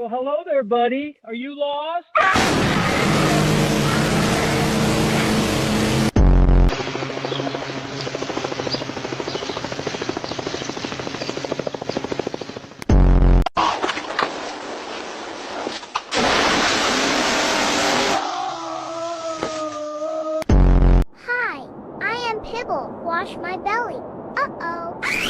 Well, hello there, buddy. Are you lost? Hi, I am Pibble. Wash my belly. Uh-oh.